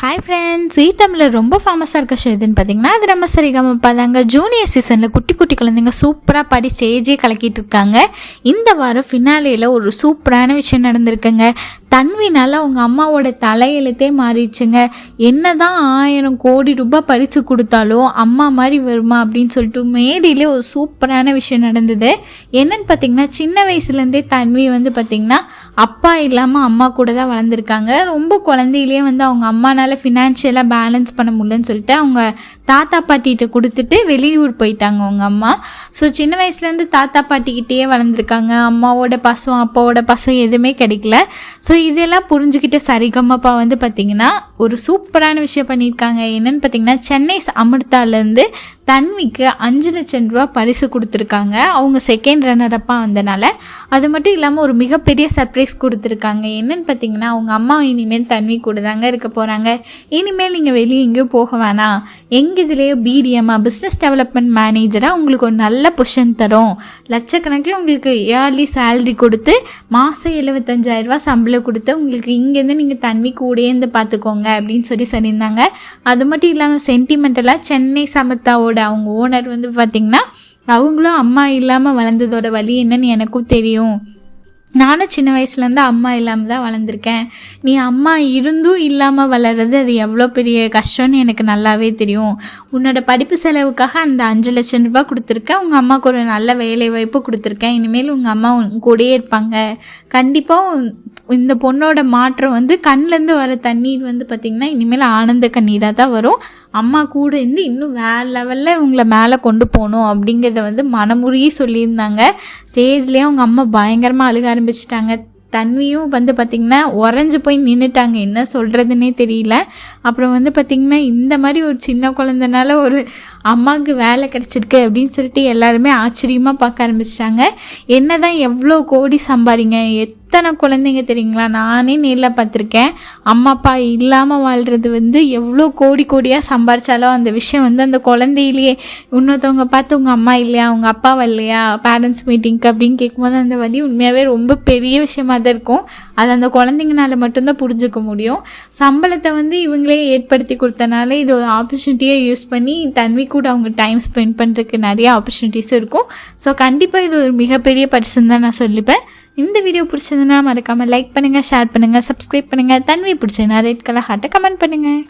Hi friends, தமிழில் ரொம்ப ஃபேமஸாக இருக்க ஷோ எதுன்னு பார்த்தீங்கன்னா அது நம்ம சரிகமப்பா தாங்க. ஜூனியர் சீசனில் குட்டி குட்டி குழந்தைங்க சூப்பராக பாடி ஸ்டேஜே கலக்கிட்டு இருக்காங்க. இந்த வாரம் ஃபினாலேயில் ஒரு சூப்பரான விஷயம் நடந்திருக்குங்க. தன்வினால் அவங்க அம்மாவோட தலையெழுத்தே மாறிடுச்சுங்க. என்ன தான் 1000 கோடி ரூபாய் பரிசு கொடுத்தாலும் அம்மா மாதிரி வருமா அப்படின்னு சொல்லிட்டு மேடையிலே ஒரு சூப்பரான விஷயம் நடந்தது. என்னன்னு பார்த்தீங்கன்னா, சின்ன வயசுலேருந்தே தன்வி பார்த்திங்கன்னா அப்பா இல்லாமல் அம்மா கூட தான் வளர்ந்துருக்காங்க. ரொம்ப குழந்தையிலே அவங்க அம்மானால ஃபினான்ஷியலாக பேலன்ஸ் பண்ண முடியலன்னு சொல்லிட்டு அவங்க தாத்தா பாட்டிகிட்ட கொடுத்துட்டு வெளியூர் போயிட்டாங்க அவங்க அம்மா. ஸோ சின்ன வயசுலேருந்து தாத்தா பாட்டிக்கிட்டே வளர்ந்துருக்காங்க. அம்மாவோட பாசம் அப்பாவோட பாசம் எதுவுமே கிடைக்கல. ஸோ இதெல்லாம் புரிஞ்சுக்கிட்ட சரிகமப்பா பார்த்திங்கன்னா ஒரு சூப்பரான விஷயம் பண்ணியிருக்காங்க. என்னென்னு பார்த்திங்கன்னா, சென்னை அமிர்தாலேருந்து தன்விக்கு 5 லட்சம் ரூபா பரிசு கொடுத்துருக்காங்க. அவங்க செகண்ட் ரன்னரப்பாக வந்தனால. அது மட்டும் இல்லாமல் ஒரு மிகப்பெரிய சர்ப்ரைஸ் கொடுத்துருக்காங்க. என்னென்னு பார்த்திங்கன்னா, அவங்க அம்மா இனிமேல் தன்வி கூட தாங்க இருக்க போகிறாங்க. இனிமேல் நீங்கள் வெளியே எங்கேயும் போக வேணாம், எங்கள் இதுலேயே பிடிஎம்மாக பிஸ்னஸ் டெவலப்மெண்ட் மேனேஜராக உங்களுக்கு ஒரு நல்ல பொசிஷன் தரும், லட்சக்கணக்கில் உங்களுக்கு இயர்லி சேலரி கொடுத்து மாதம் 75,000 ரூபா சம்பளம் கொடுத்து உங்களுக்கு இங்கேருந்து நீங்கள் தன்வி கூடேருந்து பார்த்துக்கோங்க அப்படின்னு சொல்லியிருந்தாங்க. அது மட்டும் இல்லாமல் சென்டிமெண்டலாக சென்னை சமத்தாவோட அவங்க ஓனர் பார்த்திங்கன்னா, அவங்களும் அம்மா இல்லாமல் வளர்ந்ததோட வழி என்னன்னு எனக்கும் தெரியும், நானும் சின்ன வயசுலேருந்து அம்மா இல்லாமல் தான் வளர்ந்துருக்கேன், நீ அம்மா இருந்தும் இல்லாமல் வளர்றது அது எவ்வளோ பெரிய கஷ்டம்னு எனக்கு நல்லாவே தெரியும், உன்னோட படிப்பு செலவுக்காக அந்த 5 லட்சம் ரூபாய் கொடுத்துருக்கேன், உங்கள் அம்மாவுக்கு ஒரு நல்ல வேலை வாய்ப்பு கொடுத்துருக்கேன், இனிமேல் உங்கள் அம்மா கூடயே இருப்பாங்க, கண்டிப்பாக இந்த பொண்ணோட மாற்றம் கண்ணிலேருந்து வர தண்ணீர் பார்த்திங்கன்னா இனிமேல் ஆனந்த கண்ணீராக தான் வரும், அம்மா கூட இருந்து இன்னும் வேறு லெவலில் இவங்களை மேலே கொண்டு போகணும் அப்படிங்கிறத மனமுருகி சொல்லியிருந்தாங்க. ஸ்டேஜ்லேயே அவங்க அம்மா பயங்கரமாக அழுக ஆரம்பிச்சிட்டாங்க. தன்வியும் பார்த்திங்கன்னா உறைஞ்சி போய் நின்றுட்டாங்க, என்ன சொல்கிறதுனே தெரியல. அப்புறம் பார்த்திங்கன்னா இந்த மாதிரி ஒரு சின்ன குழந்தைனால ஒரு அம்மாவுக்கு வேலை கிடச்சிருக்கு அப்படின்னு சொல்லிட்டு எல்லாருமே ஆச்சரியமாக பார்க்க ஆரம்பிச்சிட்டாங்க. என்ன தான் எவ்வளோ கோடி சம்பாதிங்க, எத்தனை குழந்தைங்க தெரியுங்களா, நானே நேரில் பார்த்துருக்கேன். அம்மா அப்பா இல்லாமல் வாழ்கிறது எவ்வளோ கோடி கோடியாக சம்பாரிச்சாலும் அந்த விஷயம் அந்த குழந்தையிலேயே இன்னொருத்தவங்க பார்த்து உங்கள் அம்மா இல்லையா உங்கள் அப்பாவை இல்லையா பேரண்ட்ஸ் மீட்டிங்க்கு அப்படின்னு கேட்கும்போது அந்த வழி உண்மையாகவே ரொம்ப பெரிய விஷயமாக தான் இருக்கும். அது அந்த குழந்தைங்கனால மட்டும்தான் புரிஞ்சுக்க முடியும். சம்பளத்தை இவங்களே ஏற்படுத்தி கொடுத்தனால இது ஒரு ஆப்பர்ச்சுனிட்டியை யூஸ் பண்ணி தன்வி கூட அவங்க டைம் ஸ்பெண்ட் பண்ணுறதுக்கு நிறைய ஆப்பர்ச்சுனிட்டிஸும் இருக்கும். ஸோ கண்டிப்பாக இது ஒரு மிகப்பெரிய பரிசுன்னு தான் நான் சொல்லிப்பேன். இந்த வீடியோ பிடிச்சதுன்னா மறக்காமல் லைக் பண்ணுங்கள், ஷேர் பண்ணுங்கள், சப்ஸ்கிரைப் பண்ணுங்கள். தன்வி பிடிச்சதுன்னா ரெட் கலர் ஹார்ட்டை கமெண்ட் பண்ணுங்கள்.